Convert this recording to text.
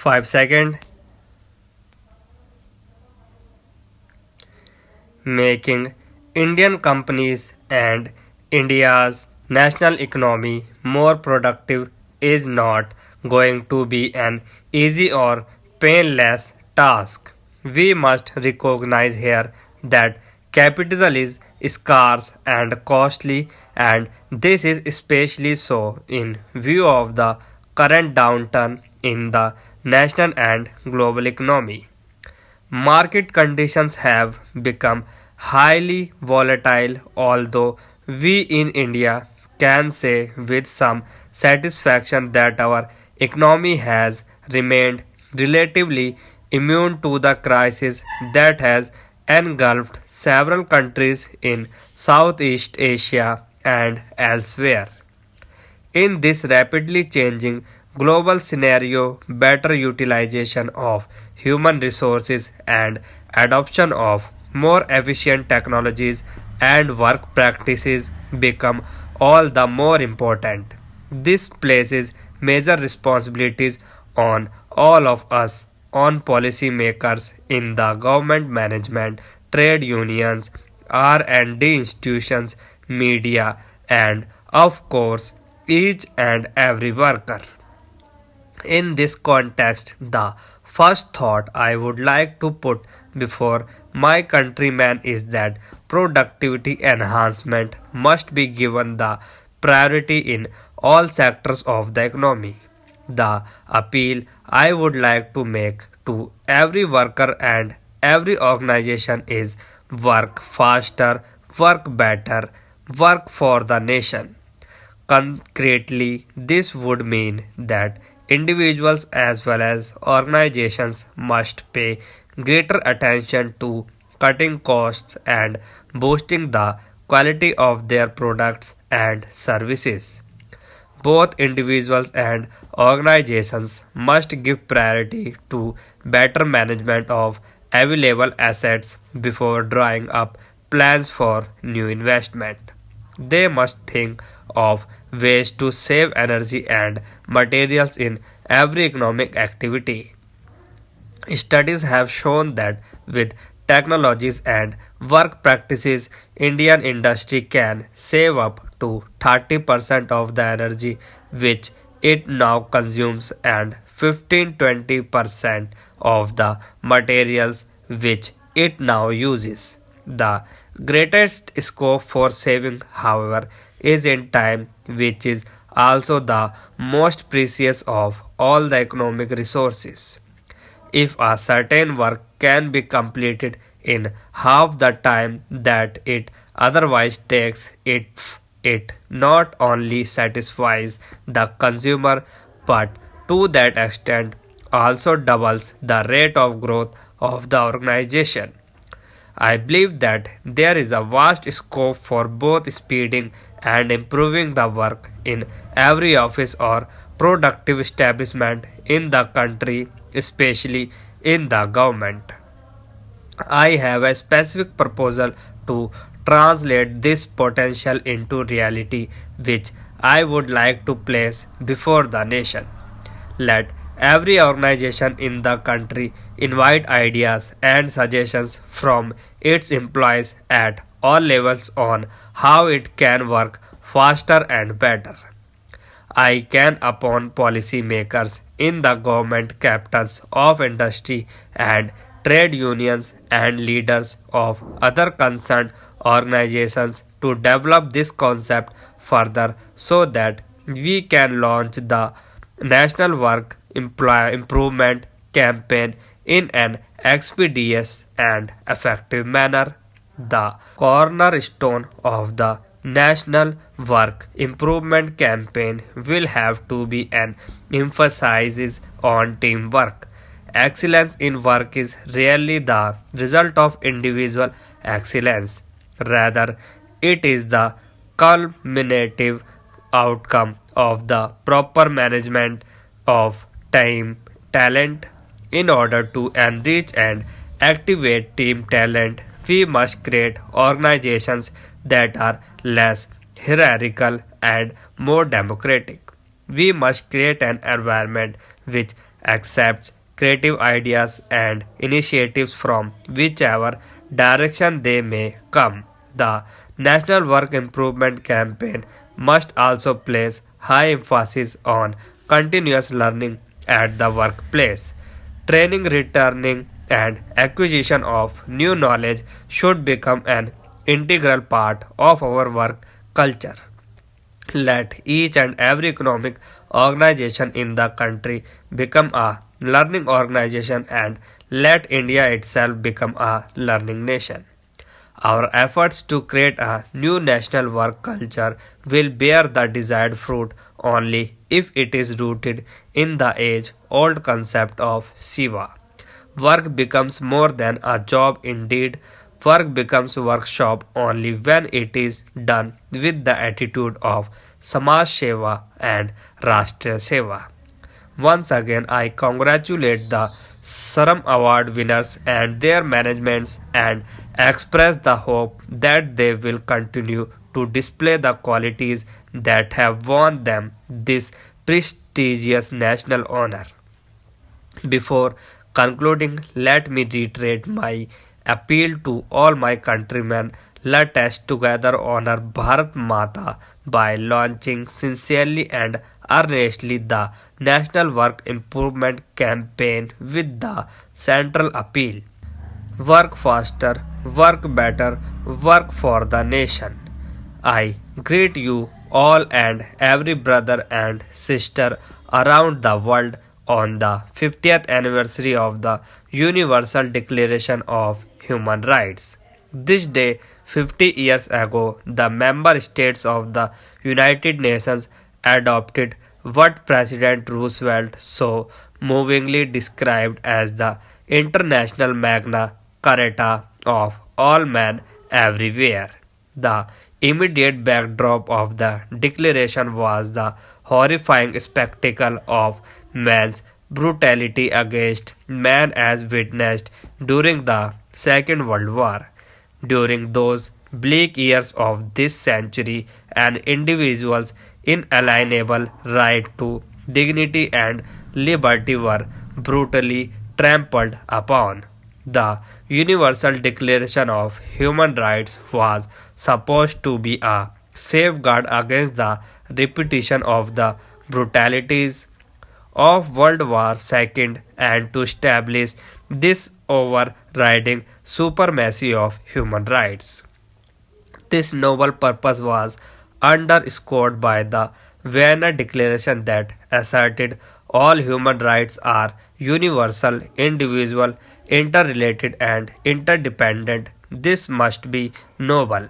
5 seconds. Making Indian companies and India's national economy more productive is not going to be an easy or painless task. We must recognize here that capital is scarce and costly, and this is especially so in view of the current downturn in the national and global economy. Market conditions have become highly volatile, although we in India can say with some satisfaction that our economy has remained relatively immune to the crisis that has engulfed several countries in Southeast Asia and elsewhere. In this rapidly changing global scenario, better utilization of human resources and adoption of more efficient technologies and work practices become all the more important. This places major responsibilities on all of us, on policymakers in the government management, trade unions, R&D institutions, media, and of course each and every worker. In this context, the first thought I would like to put before my countrymen is that productivity enhancement must be given the priority in all sectors of the economy. The appeal I would like to make to every worker and every organization is work faster, work better, work for the nation. Concretely, this would mean that individuals as well as organizations must pay greater attention to cutting costs and boosting the quality of their products and services. Both individuals and organizations must give priority to better management of available assets before drawing up plans for new investment. They must think of ways to save energy and materials in every economic activity. Studies have shown that with technologies and work practices, Indian industry can save up to 30% of the energy which it now consumes and 15-20% of the materials which it now uses. The greatest scope for saving, however, is in time, which is also the most precious of all the economic resources. If a certain work can be completed in half the time that it otherwise takes, it not only satisfies the consumer but to that extent also doubles the rate of growth of the organization. I believe that there is a vast scope for both speeding and improving the work in every office or productive establishment in the country, especially in the government. I have a specific proposal to translate this potential into reality, which I would like to place before the nation. Let every organization in the country invite ideas and suggestions from its employees at all levels on how it can work faster and better. I can upon policymakers in the government, captains of industry and trade unions and leaders of other concerned organizations to develop this concept further so that we can launch the National Work Improvement Campaign in an expeditious and effective manner. The cornerstone of the National Work Improvement Campaign will have to be an emphasis on teamwork. Excellence in work is rarely the result of individual excellence. Rather, it is the culminative outcome of the proper management of time, talent. In order to enrich and activate team talent, we must create organizations that are less hierarchical and more democratic. We must create an environment which accepts creative ideas and initiatives from whichever direction they may come. The National Work Improvement Campaign must also place high emphasis on continuous learning at the workplace. Training, returning, and acquisition of new knowledge should become an integral part of our work culture. Let each and every economic organization in the country become a learning organization and let India itself become a learning nation. Our efforts to create a new national work culture will bear the desired fruit only if it is rooted in the age old concept of Shiva. Work becomes more than a job indeed. Work becomes workshop only when it is done with the attitude of Samaj Seva and Rashtriya Seva. Once again, I congratulate the Saram Award winners and their managements and express the hope that they will continue to display the qualities that have won them this prestigious national honor. Before concluding, let me reiterate my appeal to all my countrymen. Let us together honor Bharat Mata by launching sincerely and earnestly the National Work Improvement Campaign with the central appeal: work faster, work better, work for the nation. I greet you all and every brother and sister around the world on the 50th anniversary of the Universal Declaration of Human Rights. This day, 50 years ago, the member states of the United Nations adopted what President Roosevelt so movingly described as the International Magna Carta of all men everywhere. The immediate backdrop of the declaration was the horrifying spectacle of man's brutality against man as witnessed during the Second World War. During those bleak years of this century, an individual's inalienable right to dignity and liberty were brutally trampled upon. The Universal Declaration of Human Rights was supposed to be a safeguard against the repetition of the brutalities of World War II and to establish this overriding supremacy of human rights. This noble purpose was underscored by the Vienna Declaration that asserted all human rights are universal, individual, interrelated, and interdependent. This must be noble.